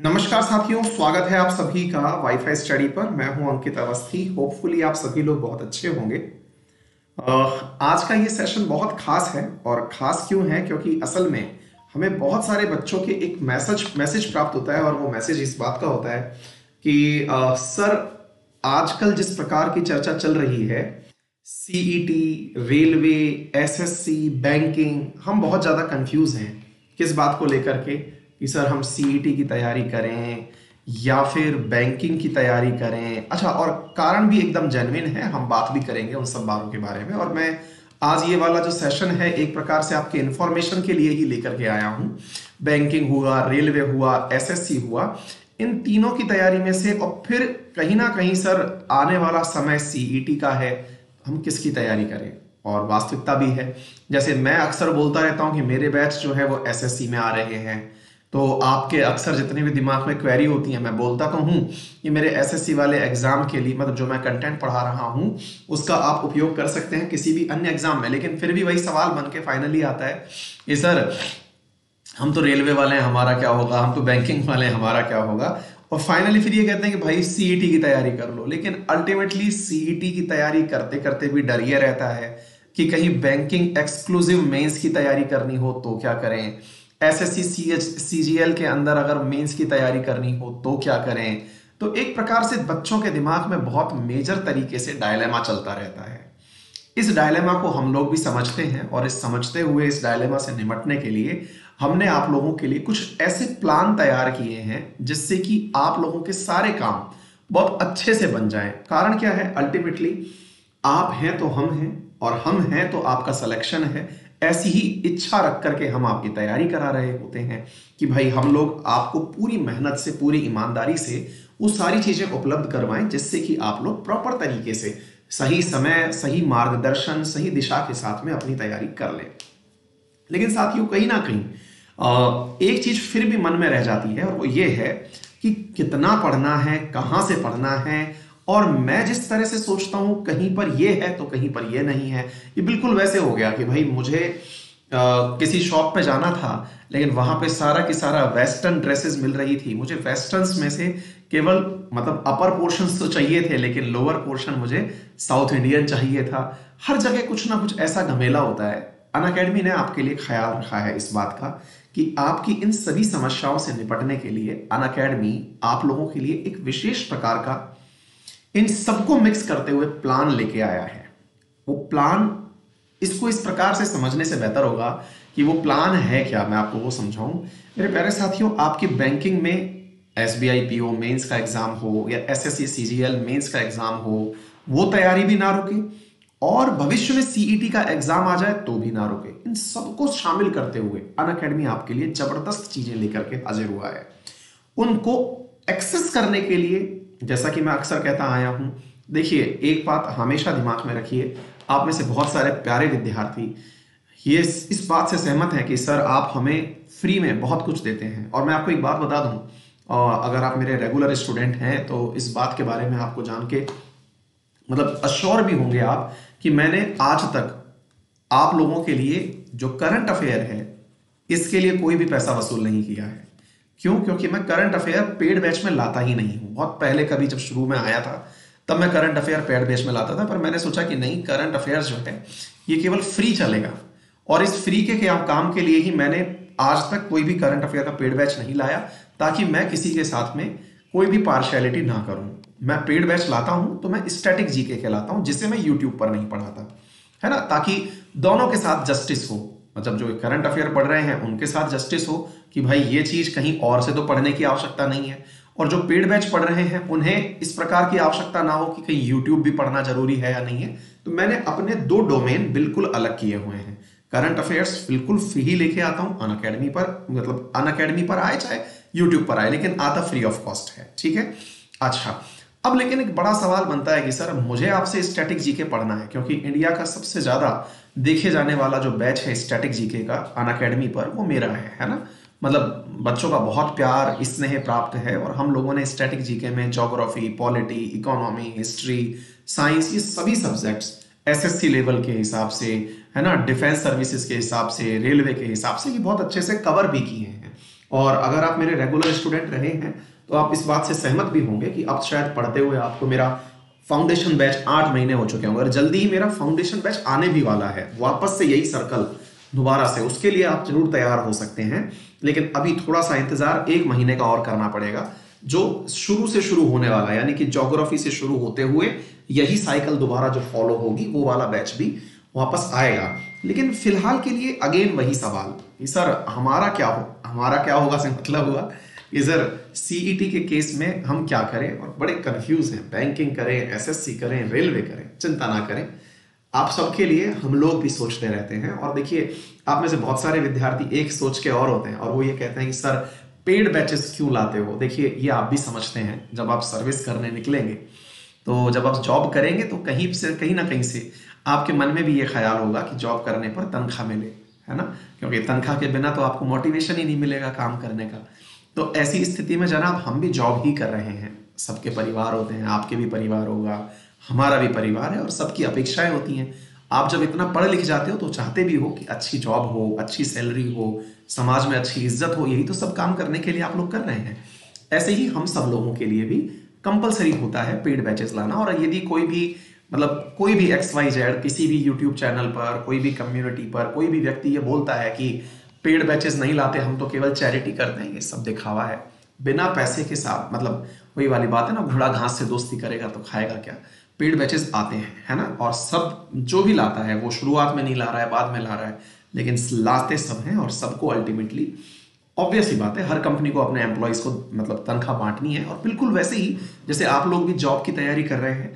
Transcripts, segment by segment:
नमस्कार साथियों, स्वागत है आप सभी का वाईफाई स्टडी पर। मैं हूं अंकित अवस्थी। होपफुली आप सभी लोग बहुत अच्छे होंगे। आज का ये सेशन बहुत खास है। और खास क्यों है? क्योंकि असल में हमें बहुत सारे बच्चों के एक मैसेज प्राप्त होता है, और वो मैसेज इस बात का होता है कि सर, आजकल जिस प्रकार की चर्चा चल रही है, सीईटी, रेलवे, एसएससी, बैंकिंग, हम बहुत ज़्यादा कंफ्यूज हैं किस बात को लेकर के कि सर हम सीईटी की तैयारी करें या फिर बैंकिंग की तैयारी करें। अच्छा, और कारण भी एकदम जेन्युइन है, हम बात भी करेंगे उन सब बातों के बारे में। और मैं आज ये वाला जो सेशन है एक प्रकार से आपके इंफॉर्मेशन के लिए ही लेकर के आया हूँ। बैंकिंग हुआ, रेलवे हुआ, एसएससी हुआ, इन तीनों की तैयारी में से, और फिर कहीं ना कहीं सर आने वाला समय सीईटी का है, हम किसकी तैयारी करें। और वास्तविकता भी है, जैसे मैं अक्सर बोलता रहता हूं कि मेरे बैच जो है वो एसएससी में आ रहे हैं, तो आपके अक्सर जितने भी दिमाग में क्वेरी होती है, मैं बोलता तो हूं कि मेरे एसएससी वाले एग्जाम के लिए, मतलब जो मैं कंटेंट पढ़ा रहा हूं उसका आप उपयोग कर सकते हैं किसी भी अन्य एग्जाम में। लेकिन फिर भी वही सवाल बन के फाइनली आता है कि सर हम तो रेलवे वाले हैं, हमारा क्या होगा, हम तो बैंकिंग वाले हैं, हमारा क्या होगा। और फाइनली फिर ये कहते हैं कि भाई सीईटी की तैयारी कर लो। लेकिन अल्टीमेटली सीईटी की तैयारी करते करते भी डर ये रहता है कि कहीं बैंकिंग एक्सक्लूसिव मेंस की तैयारी करनी हो तो क्या करें, एसएससी सीजीएल के अंदर अगर मेंस की तैयारी करनी हो तो क्या करें। तो एक प्रकार से बच्चों के दिमाग में बहुत मेजर तरीके से डायलेमा चलता रहता है। इस डायलेमा को हम लोग भी समझते हैं, और इस समझते हुए इस डायलेमा से निपटने के लिए हमने आप लोगों के लिए कुछ ऐसे प्लान तैयार किए हैं जिससे कि आप लोगों के सारे काम बहुत अच्छे से बन जाएं। कारण क्या है? अल्टीमेटली आप हैं तो हम हैं, और हम हैं तो आपका सिलेक्शन है। ऐसी ही इच्छा रख करके हम आपकी तैयारी करा रहे होते हैं कि भाई हम लोग आपको पूरी मेहनत से, पूरी ईमानदारी से वो सारी चीजें उपलब्ध करवाएं जिससे कि आप लोग प्रॉपर तरीके से, सही समय, सही मार्गदर्शन, सही दिशा के साथ में अपनी तैयारी कर लें। लेकिन साथियों, कहीं ना कहीं एक चीज फिर भी मन में रह जाती है, और वो ये है कि कितना पढ़ना है, कहां से पढ़ना है। और मैं जिस तरह से सोचता हूं कहीं पर ये है तो कहीं पर ये नहीं है। ये बिल्कुल वैसे हो गया कि भाई मुझे किसी शॉप पे जाना था, लेकिन वहां पे सारा की सारा वेस्टर्न ड्रेसेस मिल रही थी। मुझे वेस्टर्न्स में से केवल, मतलब अपर पोर्शंस तो चाहिए थे, लेकिन लोअर पोर्शन मुझे साउथ इंडियन चाहिए था। हर जगह कुछ ना कुछ ऐसा घमेला होता है। अनअकैडमी ने आपके लिए ख्याल रखा है इस बात का कि आपकी इन सभी समस्याओं से निपटने के लिए अनअकैडमी आप लोगों के लिए एक विशेष प्रकार का, इन सबको मिक्स करते हुए प्लान लेके आया है। वो प्लान, इसको इस प्रकार से समझने से बेहतर होगा कि वो प्लान है क्या, मैं आपको वो समझाऊं। मेरे प्यारे साथियों, आपकी बैंकिंग में एसबीआई पीओ मेंस का एग्जाम हो या एसएससी सीजीएल मेंस का एग्जाम हो, वो तैयारी भी ना रुके, और भविष्य में सीईटी का एग्जाम आ जाए तो भी ना रुके। इन सबको शामिल करते हुए अनअकैडमी आपके लिए जबरदस्त चीजें लेकर के हाजिर हुआ है। उनको एक्सेस करने के लिए, जैसा कि मैं अक्सर कहता आया हूं, देखिए एक बात हमेशा दिमाग में रखिए, आप में से बहुत सारे प्यारे विद्यार्थी ये इस बात से सहमत हैं कि सर आप हमें फ्री में बहुत कुछ देते हैं। और मैं आपको एक बात बता दूं, अगर आप मेरे रेगुलर स्टूडेंट हैं तो इस बात के बारे में आपको जान के मतलब अश्योर भी होंगे आप कि मैंने आज तक आप लोगों के लिए जो करंट अफेयर है इसके लिए कोई भी पैसा वसूल नहीं किया है। क्यों? क्योंकि मैं करंट अफेयर पेड बैच में लाता ही नहीं हूं। बहुत पहले कभी जब शुरू में आया था तब मैं करंट अफेयर पेड बैच में लाता था, पर मैंने सोचा कि नहीं, करंट अफेयर्स जो है ये केवल फ्री चलेगा। और इस फ्री के काम के लिए ही मैंने आज तक कोई भी करंट अफेयर का पेड बैच नहीं लाया, ताकि मैं किसी के साथ में कोई भी पार्शियलिटी ना करूं। मैं पेड बैच लाता हूं तो मैं स्टैटिक जीके के लाता हूं, जिसे मैं यूट्यूब पर नहीं पढ़ाता, है ना, ताकि दोनों के साथ जस्टिस हो। मतलब जो करंट अफेयर पढ़ रहे हैं उनके साथ जस्टिस हो कि भाई ये चीज कहीं और से तो पढ़ने की आवश्यकता नहीं है, और जो पेड बैच पढ़ रहे हैं उन्हें इस प्रकार की आवश्यकता ना हो कि कहीं यूट्यूब भी पढ़ना जरूरी है या नहीं है। तो मैंने अपने दो डोमेन बिल्कुल अलग किए हुए हैं। करंट अफेयर्स बिल्कुल फ्री लेके आता हूं अनअकैडमी पर, मतलब अनअकैडमी पर आए चाहे यूट्यूब पर आए, लेकिन आता फ्री ऑफ कॉस्ट है। ठीक है, अच्छा। अब लेकिन एक बड़ा सवाल बनता है कि सर मुझे आपसे स्टैटिक जीके पढ़ना है, क्योंकि इंडिया का सबसे ज्यादा देखे जाने वाला जो बैच है स्टैटिक जीके का अनअकैडमी पर, वो मेरा है ना। मतलब बच्चों का बहुत प्यार, स्नेह प्राप्त है, और हम लोगों ने स्टैटिक जीके में geography, polity, economy, history, science, ये सभी सब्जेक्ट्स एसएससी लेवल के हिसाब से, है ना, डिफेंस सर्विसेज के हिसाब से, रेलवे के हिसाब से, ये बहुत अच्छे से कवर भी किए हैं। और अगर आप मेरे रेगुलर स्टूडेंट रहे हैं तो आप इस बात से सहमत भी होंगे कि अब शायद पढ़ते हुए आपको मेरा फाउंडेशन बैच 8 महीने हो चुके होंगे और जल्दी ही मेरा फाउंडेशन बैच आने भी वाला है, वापस से यही सर्कल दोबारा से, उसके लिए आप जरूर तैयार हो सकते हैं। लेकिन अभी थोड़ा सा इंतजार 1 महीने का और करना पड़ेगा। जो शुरू से शुरू होने वाला है, यानी कि ज्योग्राफी से शुरू होते हुए यही साइकिल दोबारा जो फॉलो होगी, वो वाला बैच भी वापस आएगा। लेकिन फिलहाल के लिए अगेन वही सवाल कि सर हमारा क्या होगा से मतलब हुआ कि सर सीईटी के केस में हम क्या करें, और बड़े कंफ्यूज हैं। बैंकिंग करें, एसएससी करें, रेलवे करें, चिंता ना करें, आप सबके लिए हम लोग भी सोचते रहते हैं। और देखिए, आप में से बहुत सारे विद्यार्थी एक सोच के और होते हैं और वो ये कहते हैं कि सर पेड बैचेस क्यों लाते हो। देखिए, ये आप भी समझते हैं, जब आप सर्विस करने निकलेंगे, तो जब आप जॉब करेंगे तो कहीं ना कहीं से आपके मन में भी ये ख्याल होगा कि जॉब करने पर तनख्वाह मिले, है ना, क्योंकि तनख्वाह के बिना तो आपको मोटिवेशन ही नहीं मिलेगा काम करने का। तो ऐसी स्थिति में जनाब हम भी जॉब ही कर रहे हैं। सबके परिवार होते हैं, आपके भी परिवार होगा, हमारा भी परिवार है, और सबकी अपेक्षाएं होती हैं। आप जब इतना पढ़ लिख जाते हो तो चाहते भी हो कि अच्छी जॉब हो, अच्छी सैलरी हो, समाज में अच्छी इज्जत हो। यही तो सब काम करने के लिए आप लोग कर रहे हैं। ऐसे ही हम सब लोगों के लिए भी कंपलसरी होता है पेड बैचेस लाना। और यदि कोई भी XYZ किसी भी यूट्यूब चैनल पर, कोई भी कम्युनिटी पर कोई भी व्यक्ति ये बोलता है कि पेड बैचेस नहीं लाते, हम तो केवल चैरिटी करते हैं, ये सब दिखावा है। बिना पैसे के साथ, मतलब वही वाली बात है ना, घोड़ा घास से दोस्ती करेगा तो खाएगा क्या। पेड बैचेस आते हैं, है ना, और सब जो भी लाता है वो शुरुआत में नहीं ला रहा है, बाद में ला रहा है, लेकिन लाते सब हैं। और सबको अल्टीमेटली ऑब्वियस ही बात है, हर कंपनी को अपने एम्प्लॉयज को मतलब तनख्वाह बांटनी है। और बिल्कुल वैसे ही जैसे आप लोग भी जॉब की तैयारी कर रहे हैं,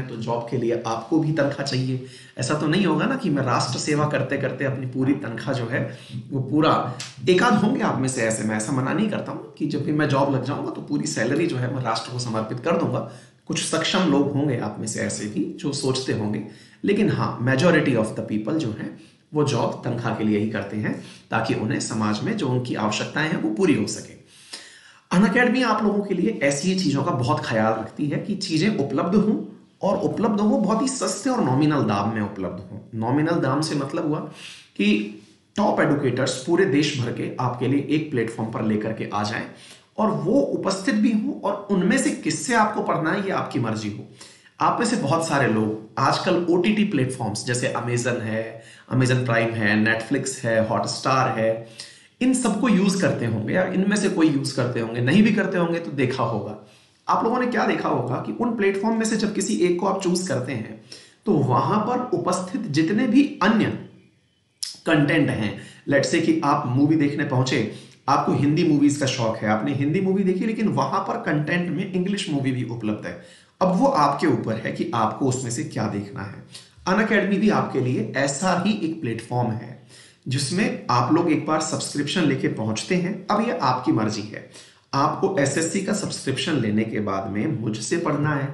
तो जॉब के लिए आपको भी तनख्वाह चाहिए। ऐसा तो नहीं होगा ना कि मैं राष्ट्र सेवा करते करते अपनी पूरी तनख्वाह जो है वो पूरा, एकाध होंगे आप में से ऐसे, मैं ऐसा मना नहीं करता हूँ कि जब भी मैं जॉब लग जाऊंगा तो पूरी सैलरी जो है मैं राष्ट्र को समर्पित कर दूंगा। कुछ सक्षम लोग होंगे आप में से ऐसे भी जो सोचते होंगे, लेकिन हाँ, मेजॉरिटी ऑफ द पीपल जो है वो जॉब तनख्वाह के लिए ही करते हैं, ताकि उन्हें समाज में जो उनकी आवश्यकताएं हैं वो पूरी हो सके। अनअकैडमी आप लोगों के लिए ऐसी चीजों का बहुत ख्याल रखती है कि चीजें उपलब्ध हों, और उपलब्ध हो बहुत ही सस्ते और नॉमिनल दाम में उपलब्ध हो। नॉमिनल दाम से मतलब हुआ कि टॉप एडुकेटर्स पूरे देश भर के आपके लिए एक प्लेटफॉर्म पर लेकर के आ जाएं, और वो उपस्थित भी हो, और उनमें से किससे आपको पढ़ना है ये आपकी मर्जी हो। आप में से बहुत सारे लोग आजकल OTT प्लेटफॉर्म्स जैसे अमेजन है, अमेजन प्राइम है, नेटफ्लिक्स है, हॉटस्टार है, इन सबको यूज करते होंगे, या इनमें से कोई यूज करते होंगे, नहीं भी करते होंगे तो देखा होगा। आप लोगों ने क्या देखा होगा कि उन प्लेटफॉर्म में से जब किसी एक को आप चूज करते हैं तो वहां पर उपस्थित जितने भी अन्य कंटेंट हैं, लेट से कि आप मूवी देखने पहुंचे, आपको हिंदी मूवीज का शौक है, आपने हिंदी मूवी देखी, लेकिन वहां पर कंटेंट में इंग्लिश मूवी भी उपलब्ध है। अब वो आपके ऊपर है कि आपको उसमें से क्या देखना है। अनअकैडमी भी आपके लिए ऐसा ही एक प्लेटफॉर्म है जिसमें आप लोग एक बार सब्सक्रिप्शन लेके पहुंचते हैं। अब ये आपकी मर्जी है, आपको एसएससी का सब्सक्रिप्शन लेने के बाद में मुझसे पढ़ना है,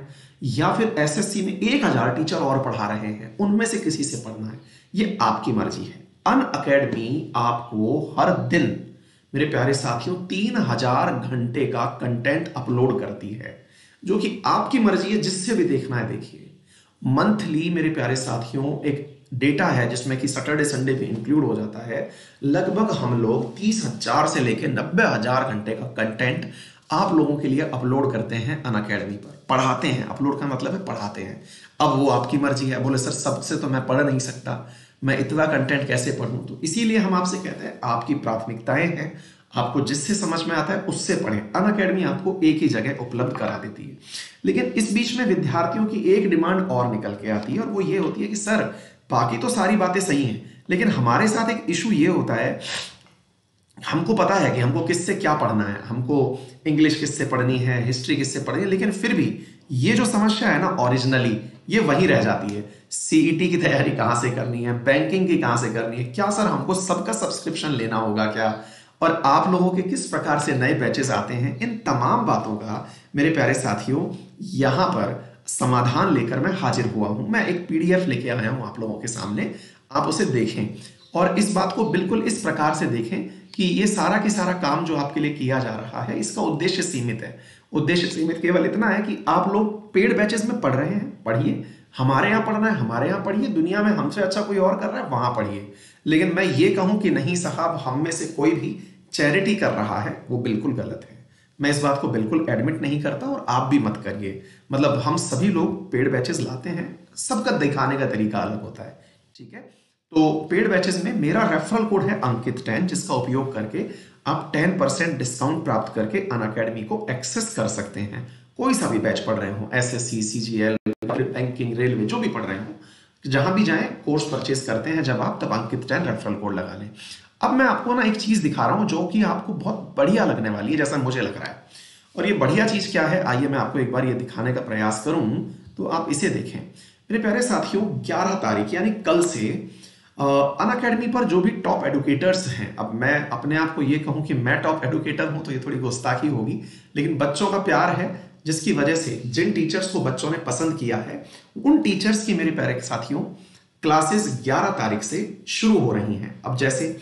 या फिर एसएससी में 1000 टीचर और पढ़ा रहे हैं उनमें से किसी से पढ़ना है, ये आपकी मर्जी है। अनअकैडमी आपको हर दिन मेरे प्यारे साथियों 3000 घंटे का कंटेंट अपलोड करती है, जो कि आपकी मर्जी है, जिससे भी देखना है देखिए। मंथली मेरे प्यारे साथियों एक डेटा है जिसमें कि सैटरडे संडे भी इंक्लूड हो जाता है। लगभग हम लोग 30,000 से लेकर 90,000 घंटे का कंटेंट आप लोगों के लिए अपलोड करते हैं अनअकैडमी पर। पढ़ाते हैं, अपलोड का मतलब है पढ़ाते हैं। अब वो आपकी मर्जी है, बोले सर सबसे तो मैं पढ़ नहीं सकता, मैं इतना कंटेंट कैसे पढ़ूं। तो इसीलिए हम आपसे कहते हैं आपकी प्राथमिकताएं हैं, आपको जिससे समझ में आता है उससे पढ़ें। अनअकैडमी आपको एक ही जगह उपलब्ध करा देती है। लेकिन इस बीच में विद्यार्थियों की एक डिमांड और निकल के आती है, और वो ये होती है कि सर बाकी तो सारी बातें सही हैं, लेकिन हमारे साथ एक इशू ये होता है, हमको पता है कि हमको किससे क्या पढ़ना है, हमको इंग्लिश किससे पढ़नी है, हिस्ट्री किससे पढ़नी है, लेकिन फिर भी ये जो समस्या है ना, ओरिजिनली ये वही रह जाती है। सीईटी की तैयारी कहाँ से करनी है, बैंकिंग की कहाँ से करनी है, क्या सर हमको सबका सब्सक्रिप्शन लेना होगा क्या, और आप लोगों के किस प्रकार से नए बैचेस आते हैं, इन तमाम बातों का मेरे प्यारे साथियों यहां पर समाधान लेकर मैं हाजिर हुआ हूं। मैं एक PDF लेके आया हूं आप लोगों के सामने, आप उसे देखें और इस बात को बिल्कुल इस प्रकार से देखें कि ये सारा की सारा काम जो आपके लिए किया जा रहा है, इसका उद्देश्य सीमित है। उद्देश्य सीमित केवल इतना है कि आप लोग पेड बैचेस में पढ़ रहे हैं, पढ़िए, हमारे यहाँ पढ़ना है हमारे यहाँ पढ़िए, दुनिया में हमसे अच्छा कोई और कर रहा है वहां पढ़िए। लेकिन मैं ये कहूं कि नहीं साहब, हम में से कोई भी चैरिटी कर रहा है वो बिल्कुल गलत है। मैं इस बात को बिल्कुल एडमिट नहीं करता और आप भी मत करिए। मतलब हम सभी लोग पेड बैचेस लाते हैं, सबका दिखाने का तरीका अलग होता है, ठीक है। तो पेड बैचेस में मेरा रेफरल कोड है अंकित 10, जिसका उपयोग करके आप 10% डिस्काउंट प्राप्त करके अनअकैडमी को एक्सेस कर सकते हैं। कोई सा भी बैच पढ़ रहे हो, एसएससी, सीजीएल, बैंकिंग, रेलवे, जो भी पढ़ रहे हो, जहां भी जाएं कोर्स परचेस करते हैं जब आप, तब अंकित 10 रेफरल कोड लगा लें। अब मैं आपको ना एक चीज दिखा रहा हूं जो कि आपको बहुत बढ़िया लगने वाली है, जैसा मुझे लग रहा है। और ये बढ़िया चीज क्या है, आइए मैं आपको एक बार ये दिखाने का प्रयास करूं तो आप इसे देखें। मेरे प्यारे साथियों, 11 तारीख यानी कल से अनअकैडमी पर जो भी टॉप एडुकेटर्स हैं, अब मैं अपने आप को ये कहूं कि मैं टॉप एडुकेटर हूं तो ये थोड़ी गुस्ताखी होगी, लेकिन बच्चों का प्यार है जिसकी वजह से जिन टीचर्स को बच्चों ने पसंद किया है, उन टीचर्स की मेरे प्यारे साथियों क्लासेस 11 तारीख से शुरू हो रही हैं। अब जैसे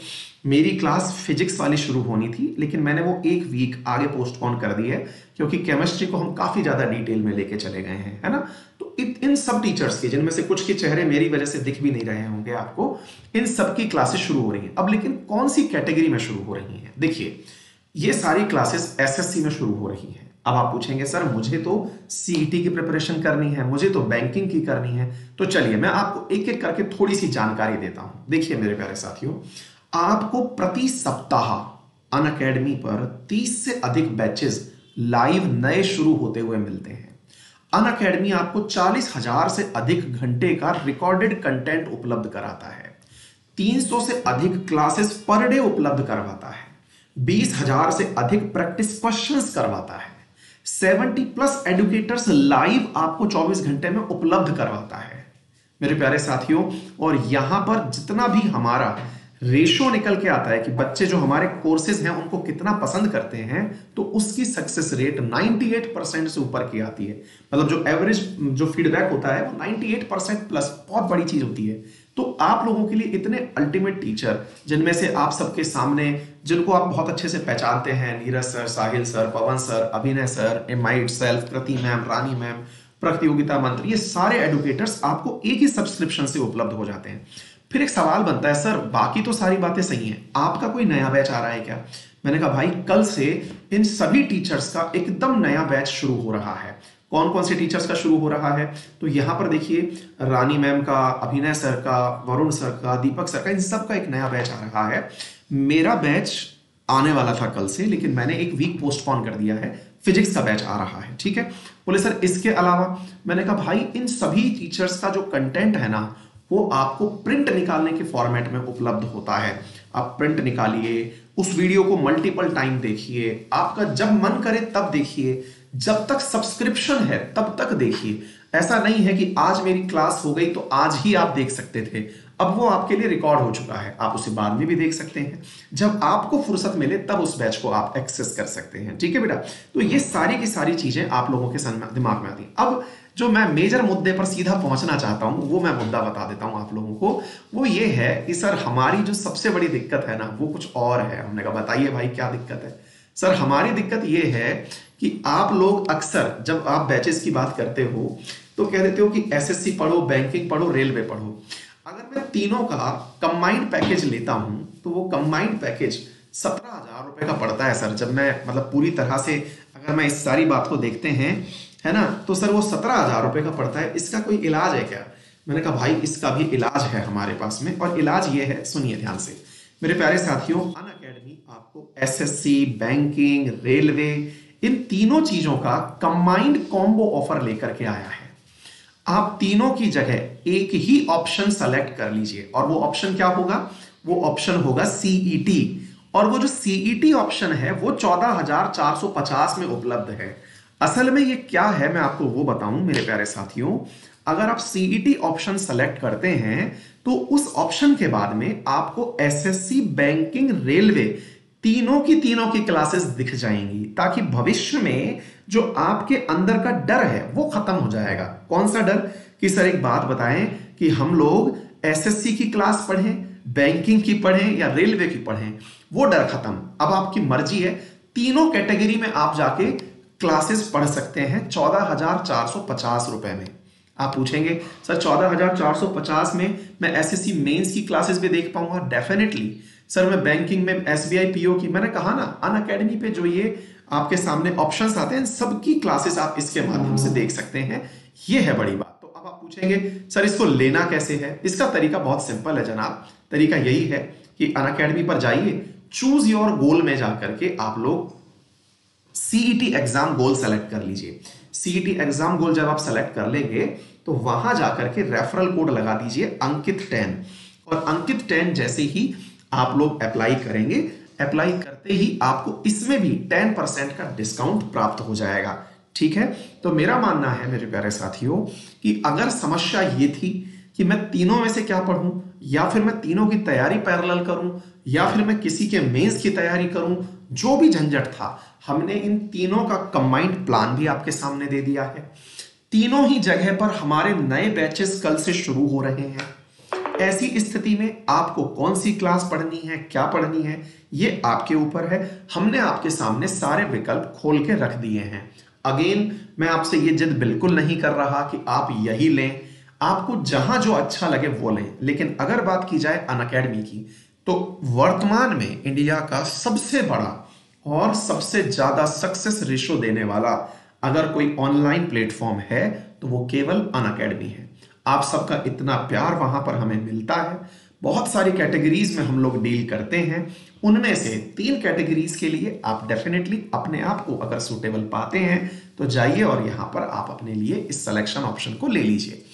मेरी क्लास फिजिक्स वाली शुरू होनी थी, लेकिन मैंने वो एक वीक आगे पोस्टपोन कर दी है क्योंकि केमिस्ट्री को हम काफी ज्यादा डिटेल में लेके चले गए हैं, है ना। तो इन सब टीचर्स के, जिनमें से कुछ के चेहरे मेरी वजह से दिख भी नहीं रहे होंगे आपको, इन सब की क्लासेस शुरू हो रही हैं। अब लेकिन कौन सी कैटेगरी में शुरू हो रही हैं? देखिए, ये सारी क्लासेस एसएससी में शुरू हो रही हैं। अब आप पूछेंगे सर मुझे तो सीईटी की प्रिपरेशन करनी है, मुझे तो बैंकिंग की करनी है। तो चलिए मैं आपको एक एक करके थोड़ी सी जानकारी देता हूं। देखिए मेरे प्यारे साथियों, आपको प्रति सप्ताह अनअकैडमी पर 30 से अधिक बैचेस लाइव नए शुरू होते हुए मिलते हैं। अनअकैडमी आपको 40,000 से अधिक घंटे का रिकॉर्डेड कंटेंट उपलब्ध कराता है, 300 से अधिक क्लासेस पर डे उपलब्ध करवाता है, 20,000 से अधिक प्रैक्टिस क्वेश्चंस करवाता है, 70+ एडुकेटर्स लाइव आपको 24 घंटे में उपलब्ध करवाता है मेरे प्यारे साथियों। और यहां पर जितना भी हमारा रेशो निकल के आता है कि बच्चे जो हमारे कोर्सेज हैं उनको कितना पसंद करते हैं, तो उसकी सक्सेस रेट 98% से ऊपर की आती है। मतलब जो एवरेज जो फीडबैक होता है वो 98% प्लस, बहुत बड़ी चीज होती है। तो आप लोगों के लिए इतने अल्टीमेट टीचर, जिनमें से आप सबके सामने जिनको आप बहुत अच्छे से पहचानते हैं, नीरज सर, साहिल सर, पवन सर, अभिनय सर, माइट सेल्फ, कृति मैम, रानी मैम, प्रतियोगिता मंत्र, ये सारे एडुकेटर्स आपको एक ही सब्सक्रिप्शन से उपलब्ध हो जाते हैं। फिर एक सवाल बनता है, सर बाकी तो सारी बातें सही हैं, आपका कोई नया बैच आ रहा है क्या? मैंने कहा भाई कल से इन सभी टीचर्स का एकदम नया बैच शुरू हो रहा है। कौन कौन से टीचर्स का शुरू हो रहा है? तो यहां पर देखिए, रानी मैम का, अभिनय सर का, वरुण सर का, दीपक सर का, इन सब का एक नया बैच आ रहा है। मेरा बैच आने वाला था कल से, लेकिन मैंने एक वीक पोस्टपोन कर दिया है। फिजिक्स का बैच आ रहा है, ठीक है। बोले सर इसके अलावा? मैंने कहा भाई इन सभी टीचर्स का जो कंटेंट है ना, वो आपको प्रिंट निकालने के फॉर्मेट में उपलब्ध होता है। आप प्रिंट निकालिए, उस वीडियो को मल्टीपल टाइम देखिए, आपका जब मन करे तब देखिए, जब तक सब्सक्रिप्शन है तब तक देखिए। ऐसा नहीं है कि आज मेरी क्लास हो गई तो आज ही आप देख सकते थे, अब वो आपके लिए रिकॉर्ड हो चुका है, आप उसे बाद में भी देख सकते हैं। जब आपको फुर्सत मिले तब उस बैच को आप एक्सेस कर सकते हैं, ठीक है बेटा। तो ये सारी की सारी चीजें आप लोगों के दिमाग में आती हैं। अब जो मैं मेजर मुद्दे पर सीधा पहुंचना चाहता हूं, वो मैं मुद्दा बता देता हूं आप लोगों को। वो ये है कि सर हमारी जो सबसे बड़ी दिक्कत है ना, वो कुछ और है। हमने कहा बताइए भाई क्या दिक्कत है? सर हमारी दिक्कत ये है कि आप लोग अक्सर जब आप बैचेस की बात करते हो तो कह देते हो कि एसएससी पढ़ो, बैंकिंग पढ़ो, रेलवे पढ़ो। अगर मैं तीनों का कंबाइंड पैकेज लेता हूं तो वो कंबाइंड पैकेज 17,000 रुपए का पड़ता है सर। जब मैं मतलब पूरी तरह से अगर मैं इस सारी बात को देखते हैं, है ना, तो सर वो 17,000 रुपए का पड़ता है। इसका कोई इलाज है क्या? मैंने कहा भाई इसका भी इलाज है हमारे पास में, और इलाज ये है, सुनिए ध्यान से मेरे प्यारे साथियों। अनअकैडमी आपको एसएससी, बैंकिंग, रेलवे, इन तीनों चीजों का कंबाइंड कॉम्बो ऑफर लेकर के आया है। आप तीनों की जगह एक ही ऑप्शन सेलेक्ट कर लीजिए, और वो ऑप्शन क्या होगा? वो ऑप्शन होगा सीईटी। और वो जो सीईटी ऑप्शन है वो 14,450 में उपलब्ध है। असल में ये क्या है मैं आपको वो बताऊं मेरे प्यारे साथियों। अगर आप सीईटी ऑप्शन सेलेक्ट करते हैं तो उस ऑप्शन के बाद में आपको एसएससी, बैंकिंग, रेलवे तीनों की क्लासेस दिख जाएंगी, ताकि भविष्य में जो आपके अंदर का डर है वो खत्म हो जाएगा। कौन सा डर? कि सर एक बात बताएं कि हम लोग एसएससी की क्लास पढ़ें, बैंकिंग की पढ़ें या रेलवे की पढ़ें, वो डर खत्म। अब आपकी मर्जी है, तीनों कैटेगरी में आप जाके क्लासेस पढ़ सकते हैं 14,450 रुपए में। आप पूछेंगे सर 14,450 में मैं एसएससी मेंस की क्लासेस भी देख पाऊंगा? डेफिनेटली सर मैं बैंकिंग में एसबीआई पीओ की, मैंने कहा ना अनअकैडमी पे जो ये आपके सामने ऑप्शंस आते हैं सबकी क्लासेस आप इसके माध्यम से देख सकते हैं। ये है बड़ी बात। तो अब आप पूछेंगे सर इसको लेना कैसे है? इसका तरीका बहुत सिंपल है जनाब। तरीका यही है कि अनअकैडमी पर जाइए, चूज योर गोल में जाकर के आप लोग सीईटी एग्जाम गोल सेलेक्ट कर लीजिए। सीईटी एग्जाम गोल जब आप सेलेक्ट कर लेंगे तो वहां जाकर के रेफरल कोड लगा दीजिए अंकित10, और अंकित10 जैसे ही आप लोग अप्लाई करेंगे, अप्लाई करते ही आपको इसमें भी 10% का डिस्काउंट प्राप्त हो जाएगा। ठीक है, तो मेरा मानना है मेरे प्यारे साथियों कि अगर समस्या ये थी कि मैं तीनों में से क्या पढ़ूं, या फिर मैं तीनों की तैयारी पैरेलल करूं, या फिर मैं किसी के मेंस की तैयारी करूं, जो भी झंझट था हमने इन तीनों का कंबाइंड प्लान भी आपके सामने दे दिया है। तीनों ही जगह पर हमारे नए बैचेस कल से शुरू हो रहे हैं। ऐसी स्थिति में आपको कौन सी क्लास पढ़नी है, क्या पढ़नी है, ये आपके ऊपर है। हमने आपके सामने सारे विकल्प खोल के रख दिए हैं। अगेन मैं आपसे ये जिद बिल्कुल नहीं कर रहा कि आप यही लें, आपको जहां जो अच्छा लगे वो लें। लेकिन अगर बात की जाए अनअकैडमी की, तो वर्तमान में इंडिया का सबसे बड़ा और सबसे ज्यादा सक्सेस रेशो देने वाला अगर कोई ऑनलाइन प्लेटफॉर्म है तो वो केवल अनअकैडमी है। आप सबका इतना प्यार वहां पर हमें मिलता है। बहुत सारी कैटेगरीज में हम लोग डील करते हैं, उनमें से 3 कैटेगरीज के लिए आप डेफिनेटली अपने आप को अगर सूटेबल पाते हैं तो जाइए और यहां पर आप अपने लिए इस सिलेक्शन ऑप्शन को ले लीजिए।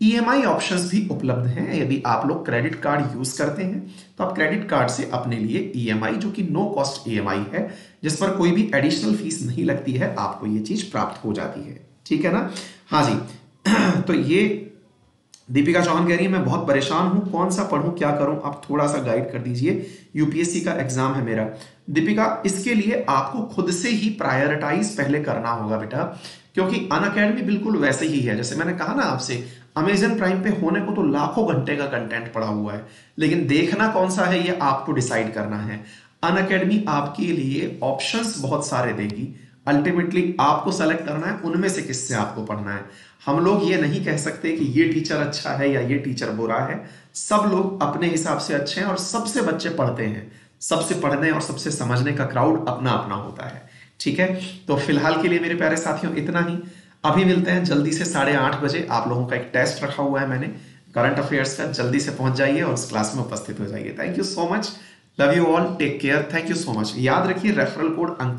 ईएमआई ऑप्शंस भी उपलब्ध हैं। यदि आप लोग क्रेडिट कार्ड यूज करते हैं तो आप क्रेडिट कार्ड से अपने लिए ईएमआई, जो कि नो कॉस्ट ईएमआई है, जिस पर कोई भी एडिशनल फीस नहीं लगती है, आपको ये चीज प्राप्त हो जाती है। ठीक है ना? हाँ जी। तो ये दीपिका चौहान कह रही है मैं बहुत परेशान हूं, कौन सा पढ़ूं, क्या करूं, आप थोड़ा सा गाइड कर दीजिए, यूपीएससी का एग्जाम है मेरा। दीपिका, इसके लिए आपको खुद से ही प्रायोरिटाइज पहले करना होगा बेटा, क्योंकि अनअकैडमी बिल्कुल वैसे ही है जैसे मैंने कहा ना आपसे, अमेजन प्राइम पे होने को तो लाखों घंटे का कंटेंट पड़ा हुआ है, लेकिन देखना कौन सा है ये आपको डिसाइड करना है। अनअकैडमी आपके लिए ऑप्शंस बहुत सारे देगी, अल्टीमेटली आपको सेलेक्ट करना है उनमें से किससे आपको पढ़ना है। हम लोग ये नहीं कह सकते कि ये टीचर अच्छा है या ये टीचर बुरा है। सब लोग अपने हिसाब से अच्छे हैं और सबसे बच्चे पढ़ते हैं। सबसे पढ़ने और सबसे समझने का क्राउड अपना अपना होता है। ठीक है, तो फिलहाल के लिए मेरे प्यारे साथियों इतना ही। अभी मिलते हैं जल्दी से 8:30 बजे। आप लोगों का एक टेस्ट रखा हुआ है मैंने करंट अफेयर्स का, जल्दी से पहुंच जाइए और उस क्लास में उपस्थित हो जाइए। Thank you so much, love you all, take care, thank you so much. याद रखिए रेफरल कोड अंकित